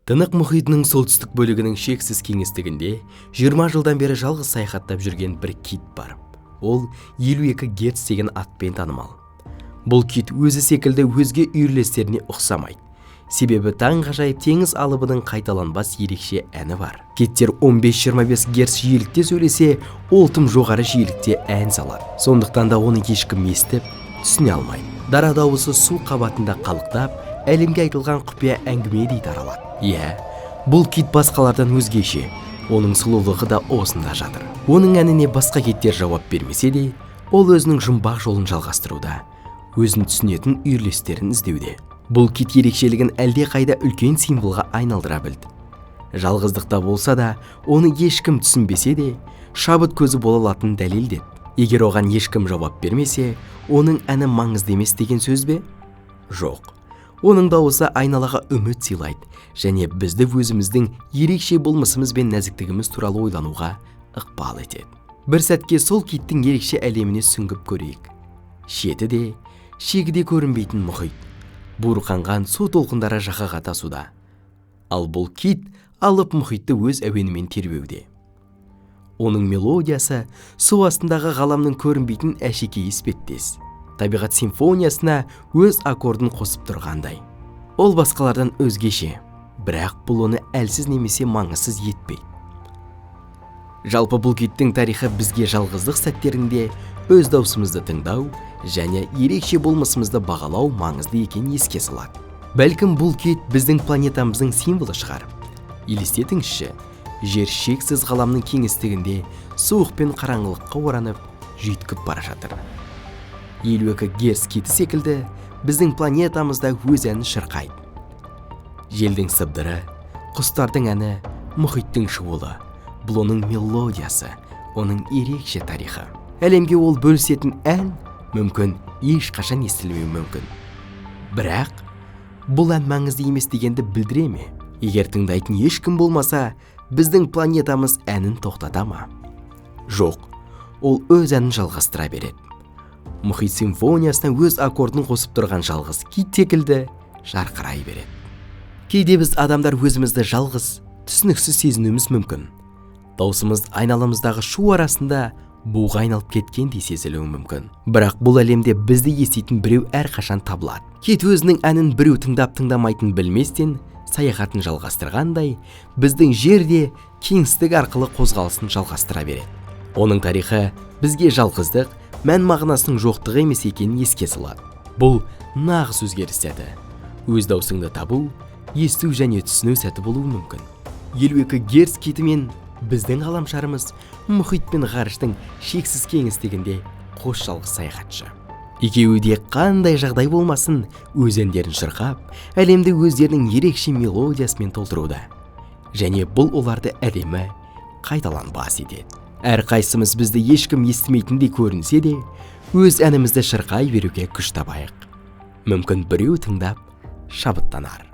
Тынық мұхитының солтүстік бөлігінің шексіз кеңістігінде 20 жылдан бері жалғыз саяхаттап жүрген бір кит бар. Ол 52 Герц деген атпен танымал. Бұл кит өзі секілді өзге үйірлестеріне ұқсамайды. Себебі таңғажайып теңіз алыбының қайталанбас ерекше әні бар. Киттер 15-25 Герц жиілікте сөйлесе, ол тым жоғары жиілікте ән салады. Сондықтан да оны ешкім естіп, түсіне алмайды. Дара дауысы су қабатында қалықтап, әлемге айтылған құпия әңгімедей таралады. Бұл кит басқалардан өзгеше, оның сұлулығы да осында жатыр. Оның әніне басқа киттер жауап бермесе де, ол өзінің жұмбақ жолын жалғастыруда, өзін түсінетін үйірлестерін іздеуде. Бұл кит ерекшелігін әлде қайда үлкен символға айналдыра білді. Жалғыздықта болса да, оны ешкім түсінбесе де, шабыт көзі бола алатынын дәлелдеді. Егер оған ешкім жауап бермесе, оның әні маңызды емес деген сөз бе? Жоқ. Оның дауысы айналаға үміт сыйлайды және бізді өзіміздің ерекше болмысымыз бен нәзіктігіміз туралы ойлануға ықпал етеді. Бір сәтке сол киттің ерекше әлеміне сүңгіп көрейік. Шеті де, шегі де көрінбейтін мұхит. Буырқанған су толқындары жағаға тасуда. Ал бұл кит алып мұхитты өз әуенімен тербеуде. Оның мелодиясы су астындағы ғаламның көрінбейтін әшекей іспеттес. Табиғат симфониясына өз аккордын қосып тұрғандай. Ол басқалардан өзгеше, бірақ бұл оны әлсіз немесе маңызсыз етпейді. Жалпы бұл киттің тарихы бізге жалғыздық сәттерінде өз даусымызды тыңдау және ерекше болмысымызды бағалау маңызды екенін еске салады. Бәлкім бұл кит біздің планетамыздың символы шығар. Елестетіңізші, жер шексіз ғаламның кеңістігінде суық пен қараңғылыққа оранып, жүйткіп бара жатыр. 52 Герц киті секілді біздің планетамызда өз әнін шырқайды. Желдің сыбдыры, құстардың әні, мұхиттың шуылы, бұл оның мелодиясы, оның ерекше тарихы. Әлемге ол бөлісетін ән мүмкін ешқашан естілмеуі мүмкін. Бірақ бұл ән маңызды емес дегенді білдіре ме? Егер тыңдайтын ешкім болмаса, біздің планетамыз әнін тоқтата ма? Жоқ, ол өз әнін жалғастыра береді. Мұхит симфониясына өз аккордын қосып тұрған жалғыз кит секілді жарқырай береді. Кейде біз адамдар өзімізді жалғыз, түсініксіз сезінуіміз мүмкін. Даусымыз айналамыздағы шу арасында буға айналып кеткендей сезілуі мүмкін. Бірақ бұл әлемде бізді еститін біреу әрқашан табылады. Кит өзінің әнін біреу тыңдап-тыңдамайтын білместен саяхатын жалғастырғандай, біздің жерде кеңістік арқылы қозғалысын жалғастыра береді. Оның тарихы бізге жалғыздық, мән мағынасының жоқтығы емес екенін еске салады. Бұл нағыз өзгеріс сәті. Өз даусыңды табу, есту және түсіну сәті болуы мүмкін. 52 Герц китімен біздің ғаламшарымыз мұхит пен ғарыштың шексіз кеңістігінде қос жалғыз саяхатшы. Екеуі де қандай жағдай болмасын, өз әндерін шырқап, әлемді өздерінің ерекше мелодиясымен толтыруда. Және бұл оларды әдемі қайталанбас етеді. Әрқайсымыз бізді ешкім естімейтіндей көрінсе де, өз әнімізді шырқай беруге күш табайық. Мүмкін біреу тыңдап шабыттанар.